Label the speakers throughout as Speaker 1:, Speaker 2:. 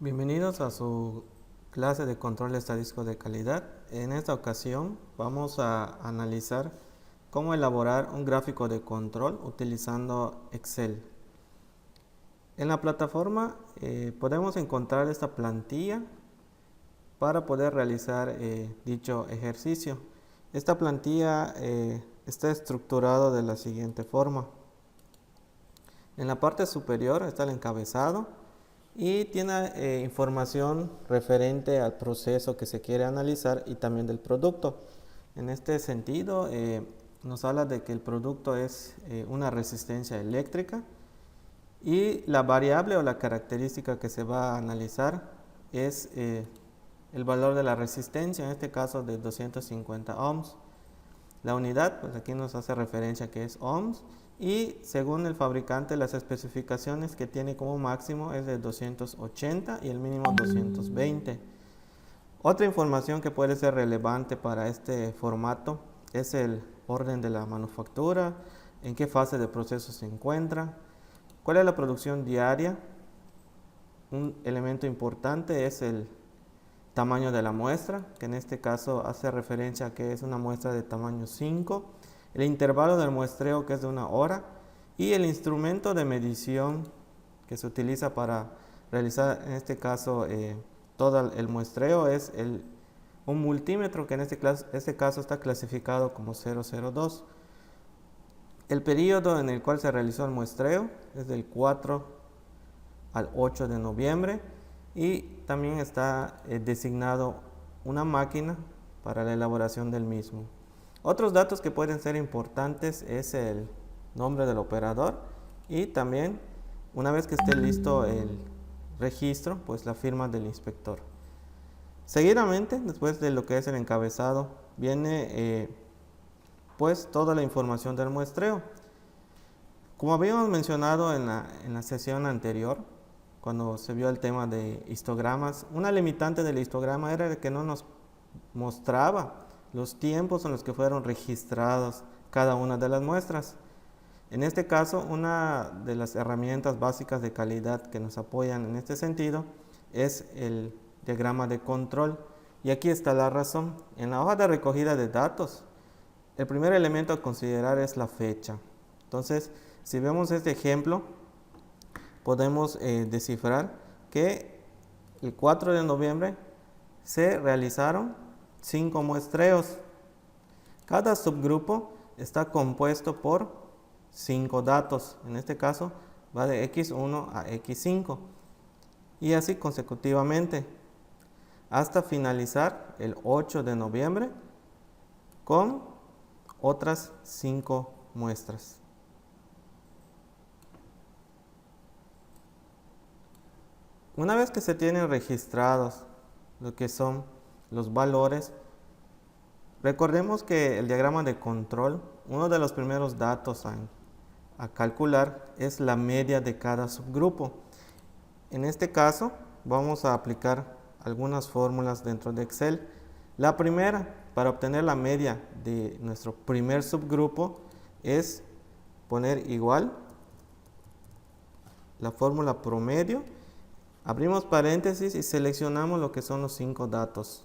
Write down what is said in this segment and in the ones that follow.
Speaker 1: Bienvenidos a su clase de control estadístico de calidad. En esta ocasión vamos a analizar cómo elaborar un gráfico de control utilizando Excel. En la plataforma podemos encontrar esta plantilla para poder realizar dicho ejercicio. Esta plantilla está estructurada de la siguiente forma. En la parte superior está el encabezado y tiene información referente al proceso que se quiere analizar y también del producto. En este sentido, nos habla de que el producto es una resistencia eléctrica y la variable o la característica que se va a analizar es el valor de la resistencia, en este caso de 250 ohms. La unidad, pues aquí nos hace referencia que es ohms, y según el fabricante las especificaciones que tiene como máximo es de 280 y el mínimo 220. Otra información que puede ser relevante para este formato es el orden de la manufactura, en qué fase de proceso se encuentra, cuál es la producción diaria. Un elemento importante es el tamaño de la muestra, que en este caso hace referencia a que es una muestra de tamaño 5, el intervalo del muestreo, que es de 1 hora, y el instrumento de medición que se utiliza para realizar en este caso todo el muestreo es un multímetro, que en este caso está clasificado como 002. El periodo en el cual se realizó el muestreo es del 4 al 8 de noviembre y también está designado una máquina para la elaboración del mismo. Otros datos que pueden ser importantes es el nombre del operador y también, una vez que esté listo el registro, pues la firma del inspector. Seguidamente, después de lo que es el encabezado, viene pues toda la información del muestreo. Como habíamos mencionado en la sesión anterior, cuando se vio el tema de histogramas, una limitante del histograma era que no nos mostraba los tiempos en los que fueron registrados cada una de las muestras. En este caso, una de las herramientas básicas de calidad que nos apoyan en este sentido es el diagrama de control. Y aquí está la razón. En la hoja de recogida de datos, el primer elemento a considerar es la fecha. Entonces, si vemos este ejemplo, podemos descifrar que el 4 de noviembre se realizaron 5 muestreos. Cada subgrupo está compuesto por 5 datos. En este caso va de X1 a X5 y así consecutivamente hasta finalizar el 8 de noviembre con otras 5 muestras. Una vez que se tienen registrados lo que son los valores, recordemos que el diagrama de control, uno de los primeros datos a calcular es la media de cada subgrupo. En este caso vamos a aplicar algunas fórmulas dentro de Excel. La primera, para obtener la media de nuestro primer subgrupo, es poner igual la fórmula promedio, abrimos paréntesis y seleccionamos lo que son los 5 datos.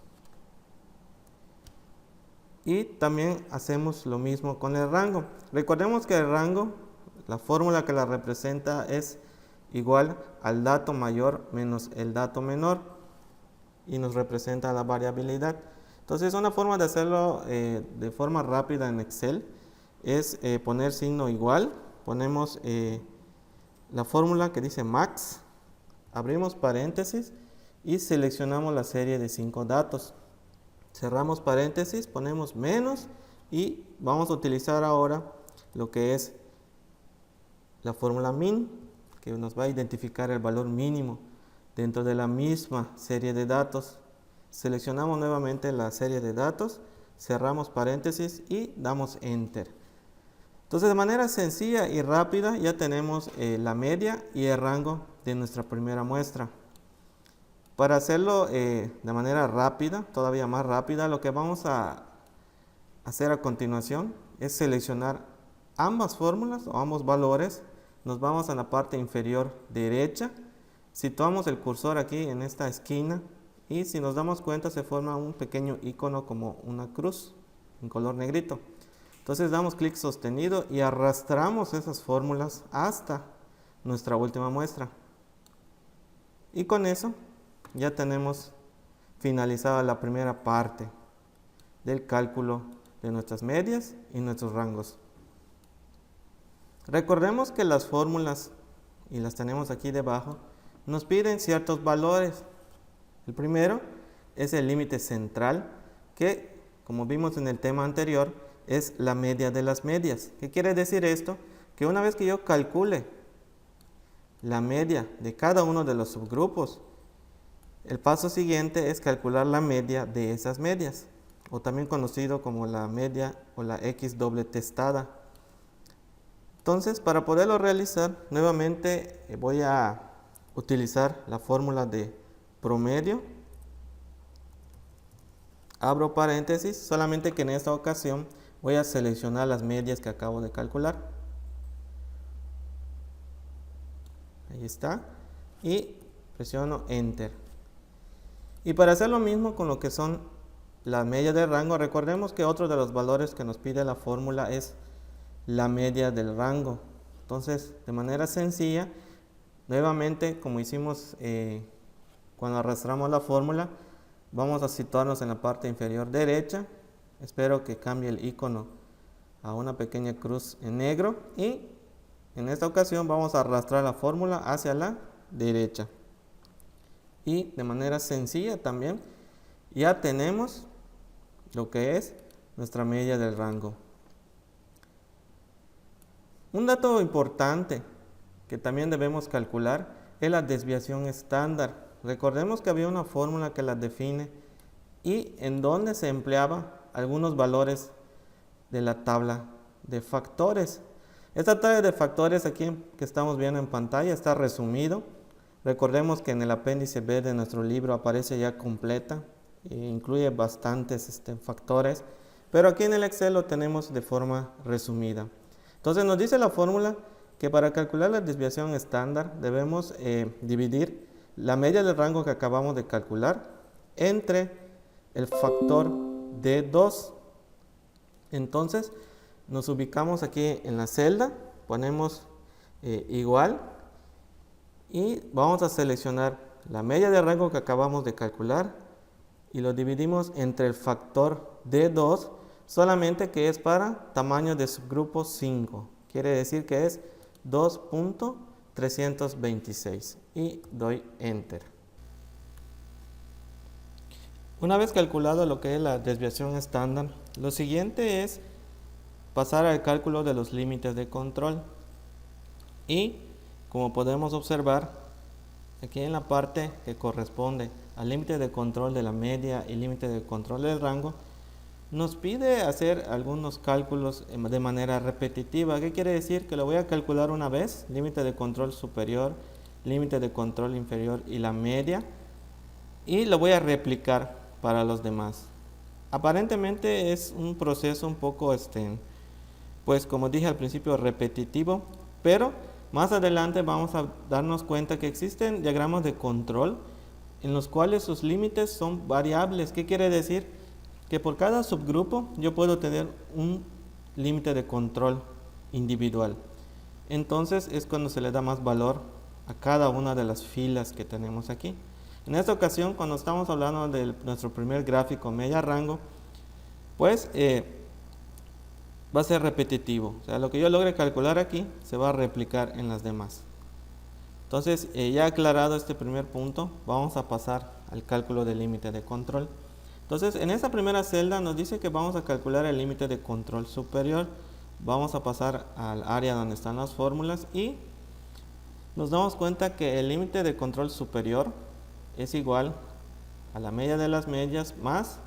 Speaker 1: Y también hacemos lo mismo con el rango. Recordemos que el rango, la fórmula que la representa es igual al dato mayor menos el dato menor y nos representa la variabilidad. Entonces, una forma de hacerlo de forma rápida en Excel es poner signo igual, ponemos la fórmula que dice max, abrimos paréntesis y seleccionamos la serie de 5 datos. Cerramos paréntesis, ponemos menos y vamos a utilizar ahora lo que es la fórmula min, que nos va a identificar el valor mínimo dentro de la misma serie de datos. Seleccionamos nuevamente la serie de datos, cerramos paréntesis y damos enter. Entonces, de manera sencilla y rápida ya tenemos la media y el rango de nuestra primera muestra. Para hacerlo de manera rápida, todavía más rápida, lo que vamos a hacer a continuación es seleccionar ambas fórmulas o ambos valores. Nos vamos a la parte inferior derecha Situamos el cursor aquí en esta esquina y si nos damos cuenta se forma un pequeño icono como una cruz en color negrito. Entonces damos clic sostenido y arrastramos esas fórmulas hasta nuestra última muestra. Y con eso ya tenemos finalizada la primera parte del cálculo de nuestras medias y nuestros rangos. Recordemos que las fórmulas, y las tenemos aquí debajo, nos piden ciertos valores. El primero es el límite central, que como vimos en el tema anterior, es la media de las medias. ¿Qué quiere decir esto? Que una vez que yo calcule la media de cada uno de los subgrupos, el paso siguiente es calcular la media de esas medias, o también conocido como la media o la X doble testada. Entonces, para poderlo realizar, nuevamente voy a utilizar la fórmula de promedio. Abro paréntesis, solamente que en esta ocasión voy a seleccionar las medias que acabo de calcular. Ahí está. Y presiono Enter. Y para hacer lo mismo con lo que son las medias de rango, recordemos que otro de los valores que nos pide la fórmula es la media del rango. Entonces, de manera sencilla, nuevamente, como hicimos cuando arrastramos la fórmula, vamos a situarnos en la parte inferior derecha. Espero que cambie el icono a una pequeña cruz en negro y en esta ocasión vamos a arrastrar la fórmula hacia la derecha. Y de manera sencilla también ya tenemos lo que es nuestra media del rango. Un dato importante que también debemos calcular es la desviación estándar. Recordemos que había una fórmula que la define y en donde se empleaba algunos valores de la tabla de factores. Esta tabla de factores aquí que estamos viendo en pantalla está resumido. Recordemos que en el apéndice B de nuestro libro aparece ya completa e incluye bastantes factores, pero aquí en el Excel lo tenemos de forma resumida. Entonces nos dice la fórmula que para calcular la desviación estándar debemos dividir la media del rango que acabamos de calcular entre el factor de 2. Entonces nos ubicamos aquí en la celda, ponemos igual y vamos a seleccionar la media de rango que acabamos de calcular y lo dividimos entre el factor de 2, solamente que es para tamaño de subgrupo 5. Quiere decir que es 2.326 y doy Enter. Una vez calculado lo que es la desviación estándar, lo siguiente es pasar al cálculo de los límites de control. Y como podemos observar, aquí en la parte que corresponde al límite de control de la media y límite de control del rango, nos pide hacer algunos cálculos de manera repetitiva. ¿Qué quiere decir? Que lo voy a calcular una vez, límite de control superior, límite de control inferior y la media, y lo voy a replicar para los demás. Aparentemente es un proceso un poco, pues como dije al principio, repetitivo, pero más adelante vamos a darnos cuenta que existen diagramas de control en los cuales sus límites son variables. ¿Qué quiere decir? Que por cada subgrupo yo puedo tener un límite de control individual. Entonces es cuando se le da más valor a cada una de las filas que tenemos aquí. En esta ocasión, cuando estamos hablando de nuestro primer gráfico media rango, pues va a ser repetitivo. O sea, lo que yo logre calcular aquí se va a replicar en las demás. Entonces, ya aclarado este primer punto, vamos a pasar al cálculo del límite de control. Entonces, en esta primera celda nos dice que vamos a calcular el límite de control superior. Vamos a pasar al área donde están las fórmulas y nos damos cuenta que el límite de control superior es igual a la media de las medias más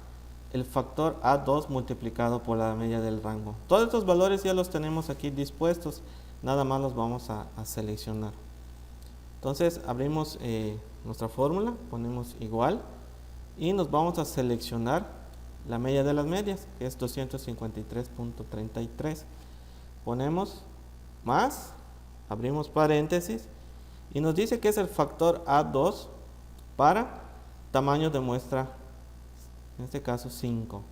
Speaker 1: el factor A2 multiplicado por la media del rango. Todos estos valores ya los tenemos aquí dispuestos, nada más los vamos a seleccionar. Entonces abrimos nuestra fórmula, ponemos igual y nos vamos a seleccionar la media de las medias, que es 253.33. Ponemos más, abrimos paréntesis y nos dice que es el factor A2 para tamaño de muestra, en este caso 5.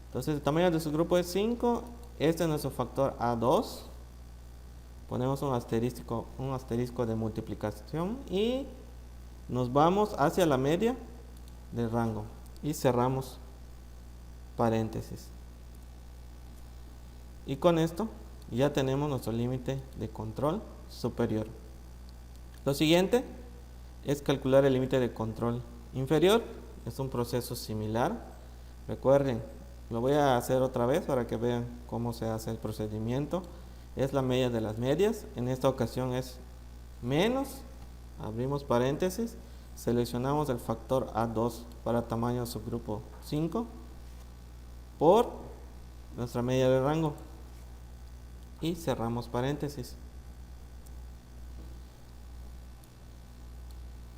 Speaker 1: Entonces el tamaño de su grupo es 5, este es nuestro factor A2, ponemos un asterisco de multiplicación y nos vamos hacia la media del rango y cerramos paréntesis. Y con esto ya tenemos nuestro límite de control superior. Lo siguiente es calcular el límite de control inferior. Es un proceso similar. Recuerden, lo voy a hacer otra vez para que vean cómo se hace el procedimiento. Es la media de las medias. En esta ocasión es menos, abrimos paréntesis, seleccionamos el factor A2 para tamaño subgrupo 5 por nuestra media de rango y cerramos paréntesis.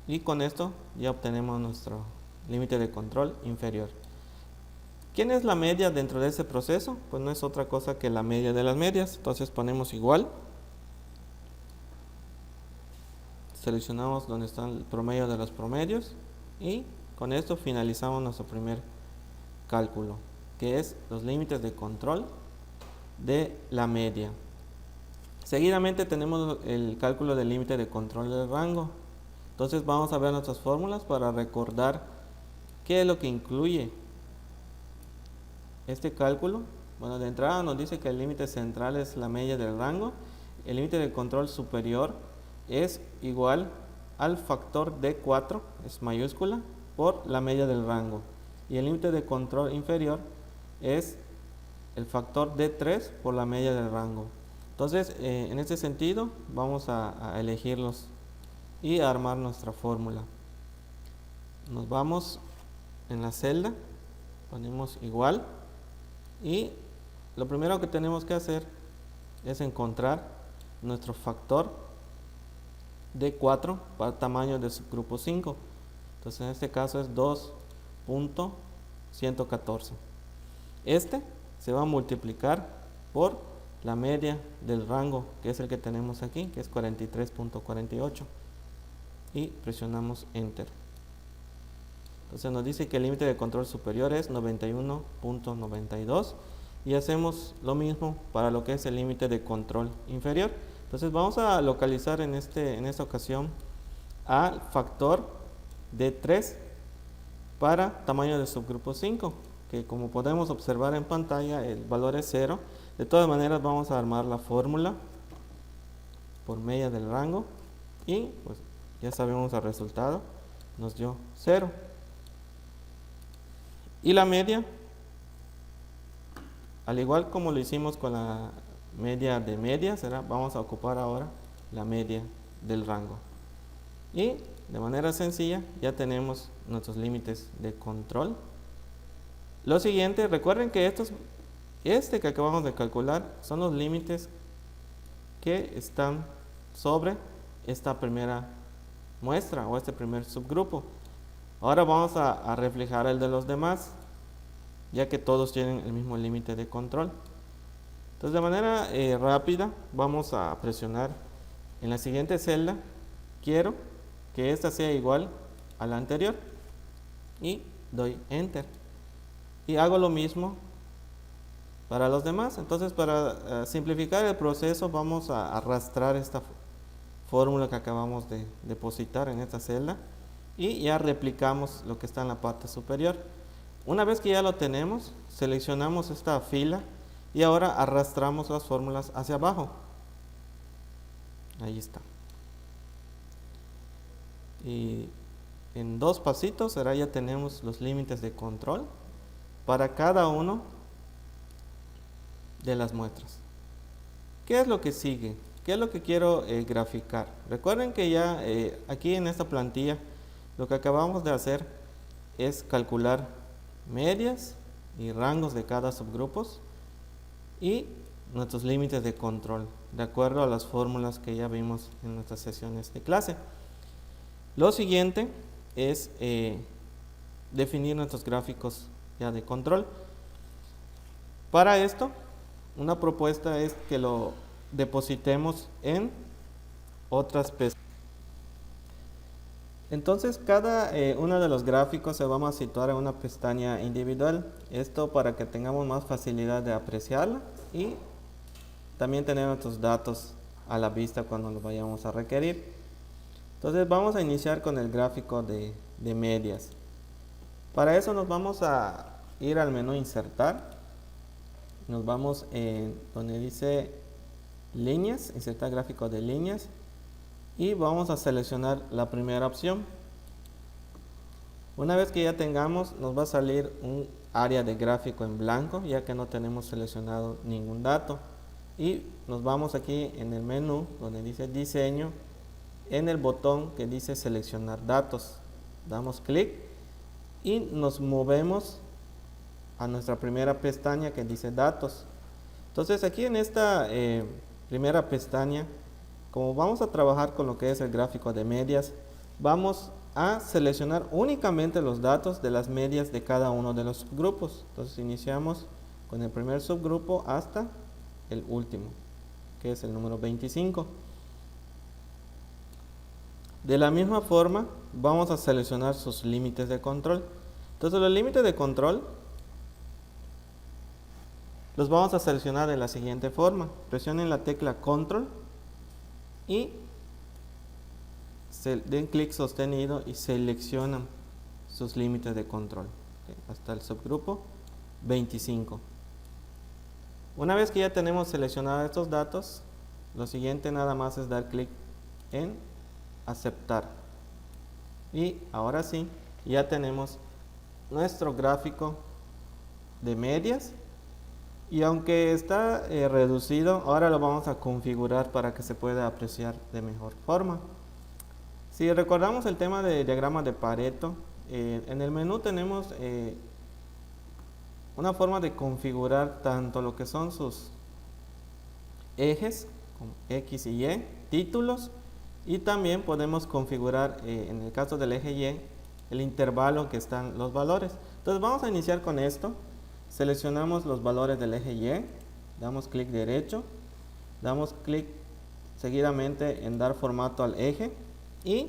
Speaker 1: Y con esto ya obtenemos nuestro límite de control inferior. ¿Quién es la media dentro de ese proceso? Pues no es otra cosa que la media de las medias. Entonces ponemos igual. Seleccionamos donde está el promedio de los promedios. Y con esto finalizamos nuestro primer cálculo, que es los límites de control de la media. Seguidamente tenemos el cálculo del límite de control del rango. Entonces vamos a ver nuestras fórmulas para recordar qué es lo que incluye este cálculo. Bueno, de entrada nos dice que el límite central es la media del rango. El límite de control superior es igual al factor D4, es mayúscula, por la media del rango. Y el límite de control inferior es el factor D3 por la media del rango. Entonces, en este sentido, vamos a elegirlos y a armar nuestra fórmula. Nos vamos en la celda, ponemos igual y lo primero que tenemos que hacer es encontrar nuestro factor D4 para tamaño de subgrupo 5. Entonces en este caso es 2.114. Este se va a multiplicar por la media del rango, que es el que tenemos aquí, que es 43.48. Y presionamos Enter. Entonces nos dice que el límite de control superior es 91.92 y hacemos lo mismo para lo que es el límite de control inferior. Entonces vamos a localizar en esta ocasión al factor de 3 para tamaño de subgrupo 5, que como podemos observar en pantalla el valor es 0. De todas maneras vamos a armar la fórmula por media del rango y pues ya sabemos el resultado, nos dio 0. Y la media, al igual como lo hicimos con la media de medias, vamos a ocupar ahora la media del rango. Y de manera sencilla ya tenemos nuestros límites de control. Lo siguiente, recuerden que este que acabamos de calcular son los límites que están sobre esta primera muestra o este primer subgrupo. Ahora vamos a reflejar el de los demás, ya que todos tienen el mismo límite de control. Entonces de manera rápida vamos a presionar en la siguiente celda. Quiero que esta sea igual a la anterior y doy Enter. Y hago lo mismo para los demás. Entonces para simplificar el proceso vamos a arrastrar esta fórmula que acabamos de depositar en esta celda y ya replicamos lo que está en la parte superior. Una vez que ya lo tenemos, seleccionamos esta fila y ahora arrastramos las fórmulas hacia abajo. Ahí está. Y en 2 pasitos ahora ya tenemos los límites de control para cada uno de las muestras. ¿Qué es lo que sigue? ¿Qué es lo que quiero graficar? Recuerden que ya aquí en esta plantilla lo que acabamos de hacer es calcular medias y rangos de cada subgrupos y nuestros límites de control de acuerdo a las fórmulas que ya vimos en nuestras sesiones de clase. Lo siguiente es definir nuestros gráficos ya de control. Para esto, una propuesta es que lo depositemos en otras Entonces cada uno de los gráficos se vamos a situar en una pestaña individual. Esto para que tengamos más facilidad de apreciarla y también tener nuestros datos a la vista cuando los vayamos a requerir. Entonces vamos a iniciar con el gráfico de medias. Para eso nos vamos a ir al menú insertar. Nos vamos en donde dice líneas, insertar gráfico de líneas. Y vamos a seleccionar la primera opción. Una vez que ya tengamos, nos va a salir un área de gráfico en blanco, ya que no tenemos seleccionado ningún dato. Y nos vamos aquí en el menú donde dice diseño, en el botón que dice seleccionar datos. Damos clic y nos movemos a nuestra primera pestaña que dice datos. Entonces aquí en esta primera pestaña, como vamos a trabajar con lo que es el gráfico de medias, vamos a seleccionar únicamente los datos de las medias de cada uno de los grupos. Entonces iniciamos con el primer subgrupo hasta el último, que es el número 25. De la misma forma, vamos a seleccionar sus límites de control. Entonces los límites de control los vamos a seleccionar de la siguiente forma. Presionen la tecla control y den clic sostenido y seleccionan sus límites de control hasta el subgrupo 25. Una vez que ya tenemos seleccionados estos datos, lo siguiente nada más es dar clic en aceptar. Y ahora sí, ya tenemos nuestro gráfico de medias. Y aunque está reducido, ahora lo vamos a configurar para que se pueda apreciar de mejor forma. Si recordamos el tema de diagrama de Pareto, en el menú tenemos una forma de configurar tanto lo que son sus ejes, como X y Y, títulos, y también podemos configurar, en el caso del eje Y, el intervalo que están los valores. Entonces vamos a iniciar con esto. Seleccionamos los valores del eje Y, damos clic derecho, damos clic seguidamente en dar formato al eje y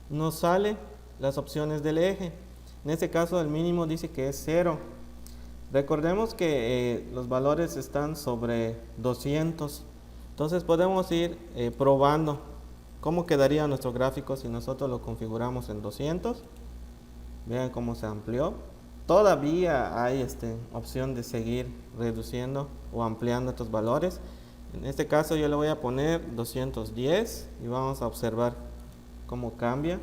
Speaker 1: nos salen las opciones del eje. En este caso el mínimo dice que es 0. Recordemos que los valores están sobre 200, entonces podemos ir probando cómo quedaría nuestro gráfico si nosotros lo configuramos en 200. Vean cómo se amplió. Todavía hay opción de seguir reduciendo o ampliando estos valores. En este caso yo le voy a poner 210 y vamos a observar cómo cambia.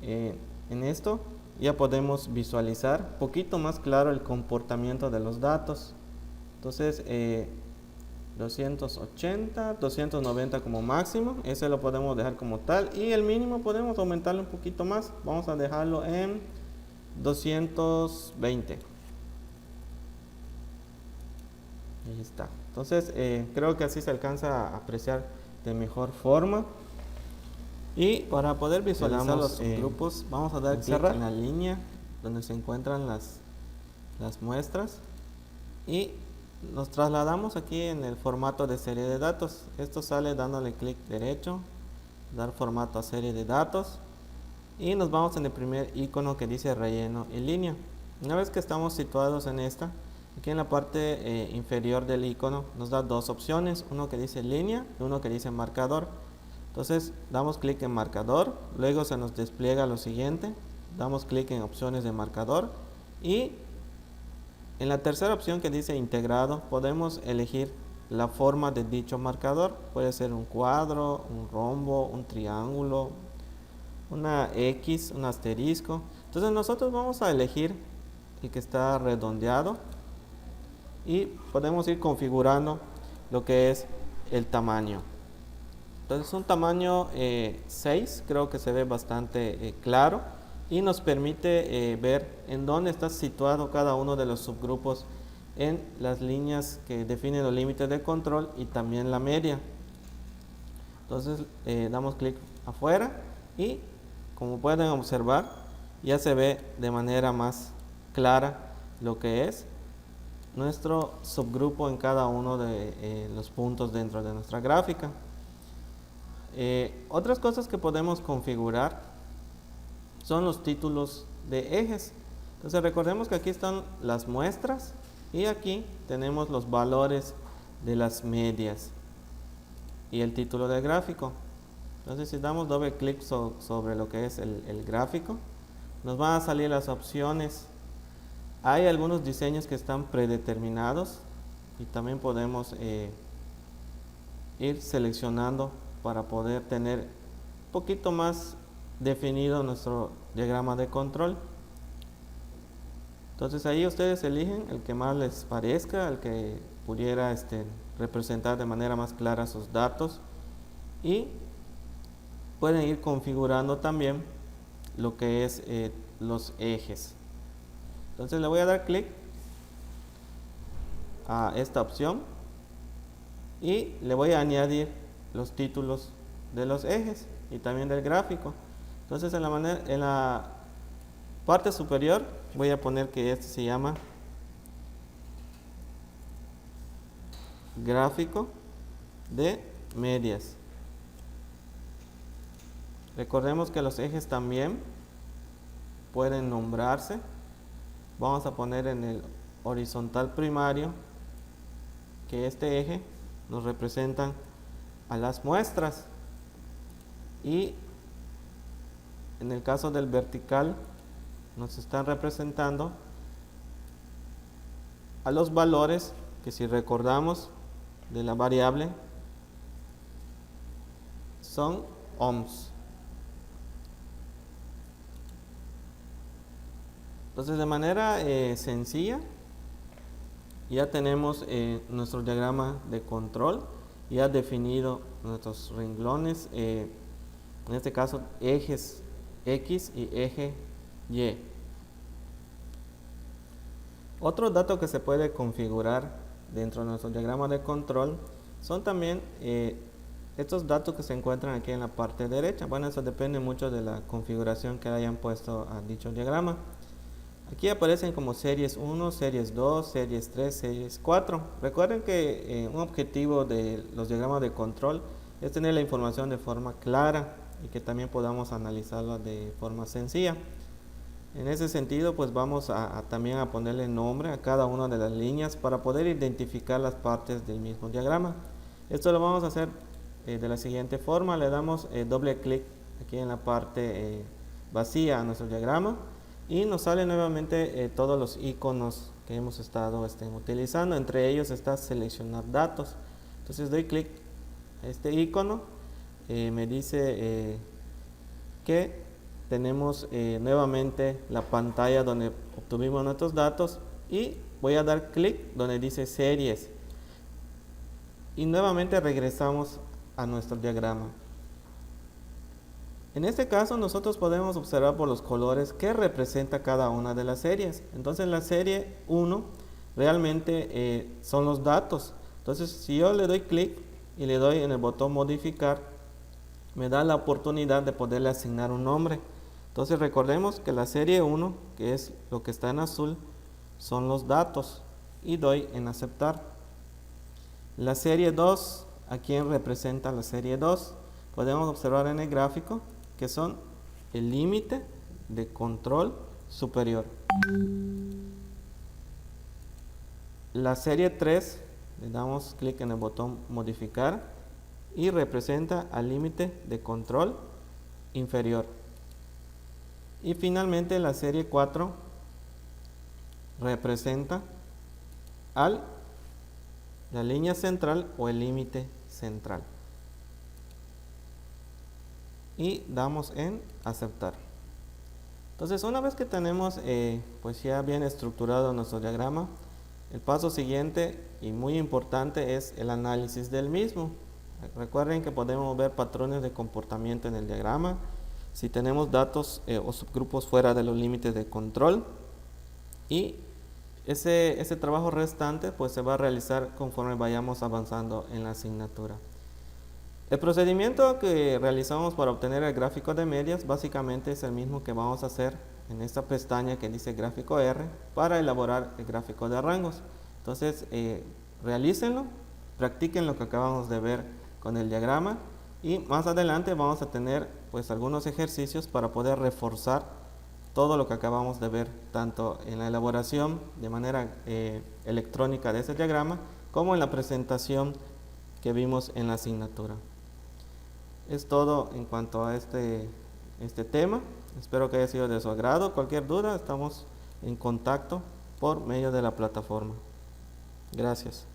Speaker 1: En esto ya podemos visualizar un poquito más claro el comportamiento de los datos. Entonces 280, 290 como máximo, ese lo podemos dejar como tal, y el mínimo podemos aumentarlo un poquito más. Vamos a dejarlo en 220. Ahí está. Entonces creo que así se alcanza a apreciar de mejor forma. Y para poder visualizar los subgrupos, vamos a dar clic en la línea donde se encuentran las muestras y nos trasladamos aquí en el formato de serie de datos. Esto sale dándole clic derecho, dar formato a serie de datos, y nos vamos en el primer icono que dice relleno y línea. Una vez que estamos situados en esta, aquí en la parte inferior del icono nos da dos opciones, uno que dice línea y uno que dice marcador. Entonces damos clic en marcador, luego se nos despliega lo siguiente, damos clic en opciones de marcador y en la tercera opción que dice integrado podemos elegir la forma de dicho marcador. Puede ser un cuadro, un rombo, un triángulo, una X, un asterisco. Entonces nosotros vamos a elegir el que está redondeado y podemos ir configurando lo que es el tamaño. Entonces un tamaño 6 creo que se ve bastante claro y nos permite ver en dónde está situado cada uno de los subgrupos en las líneas que definen los límites de control y también la media. Entonces damos clic afuera y como pueden observar ya se ve de manera más clara lo que es nuestro subgrupo en cada uno de los puntos dentro de nuestra gráfica. Otras cosas que podemos configurar son los títulos de ejes. Entonces recordemos que aquí están las muestras y aquí tenemos los valores de las medias y el título del gráfico. Entonces si damos doble clic sobre lo que es el gráfico, nos van a salir las opciones. Hay algunos diseños que están predeterminados y también podemos ir seleccionando para poder tener un poquito más definido nuestro diagrama de control. Entonces ahí ustedes eligen el que más les parezca, el que pudiera representar de manera más clara sus datos, y pueden ir configurando también lo que es los ejes. Entonces le voy a dar clic a esta opción y le voy a añadir los títulos de los ejes y también del gráfico. Entonces en la parte superior voy a poner que este se llama gráfico de medias. Recordemos que los ejes también pueden nombrarse. Vamos a poner en el horizontal primario que este eje nos representan a las muestras, y en el caso del vertical nos están representando a los valores que, si recordamos, de la variable son ohms. Entonces de manera sencilla ya tenemos nuestro diagrama de control, ya definido nuestros renglones, en este caso ejes X y eje Y. Otro dato que se puede configurar dentro de nuestro diagrama de control son también estos datos que se encuentran aquí en la parte derecha. Bueno, eso depende mucho de la configuración que hayan puesto a dicho diagrama. Aquí aparecen como series 1, series 2, series 3, series 4. Recuerden que un objetivo de los diagramas de control es tener la información de forma clara y que también podamos analizarla de forma sencilla. En ese sentido, pues vamos también a ponerle nombre a cada una de las líneas para poder identificar las partes del mismo diagrama. Esto lo vamos a hacer de la siguiente forma. Le damos doble clic aquí en la parte vacía a nuestro diagrama y nos salen nuevamente todos los iconos que hemos estado utilizando. Entre ellos está seleccionar datos. Entonces doy clic a este icono, me dice que tenemos nuevamente la pantalla donde obtuvimos nuestros datos, y voy a dar clic donde dice series y nuevamente regresamos a nuestro diagrama. En este caso nosotros podemos observar por los colores qué representa cada una de las series. Entonces la serie 1 realmente son los datos. Entonces si yo le doy clic y le doy en el botón modificar, me da la oportunidad de poderle asignar un nombre. Entonces recordemos que la serie 1, que es lo que está en azul, son los datos, y doy en aceptar. La serie 2, ¿a quién representa la serie 2? Podemos observar en el gráfico que son el límite de control superior. La serie 3, le damos clic en el botón modificar y representa al límite de control inferior. Y finalmente la serie 4 representa la línea central o el límite central. Y damos en aceptar. Entonces una vez que tenemos pues ya bien estructurado nuestro diagrama, el paso siguiente y muy importante es el análisis del mismo. Recuerden que podemos ver patrones de comportamiento en el diagrama, si tenemos datos o subgrupos fuera de los límites de control, y ese trabajo restante pues se va a realizar conforme vayamos avanzando en la asignatura. El procedimiento que realizamos para obtener el gráfico de medias básicamente es el mismo que vamos a hacer en esta pestaña que dice gráfico R para elaborar el gráfico de rangos. Entonces realícenlo, practiquen lo que acabamos de ver con el diagrama Y más adelante vamos a tener pues algunos ejercicios para poder reforzar todo lo que acabamos de ver, tanto en la elaboración de manera electrónica de ese diagrama, como en la presentación que vimos en la asignatura. Es todo en cuanto a este tema. Espero que haya sido de su agrado. Cualquier duda, estamos en contacto por medio de la plataforma. Gracias.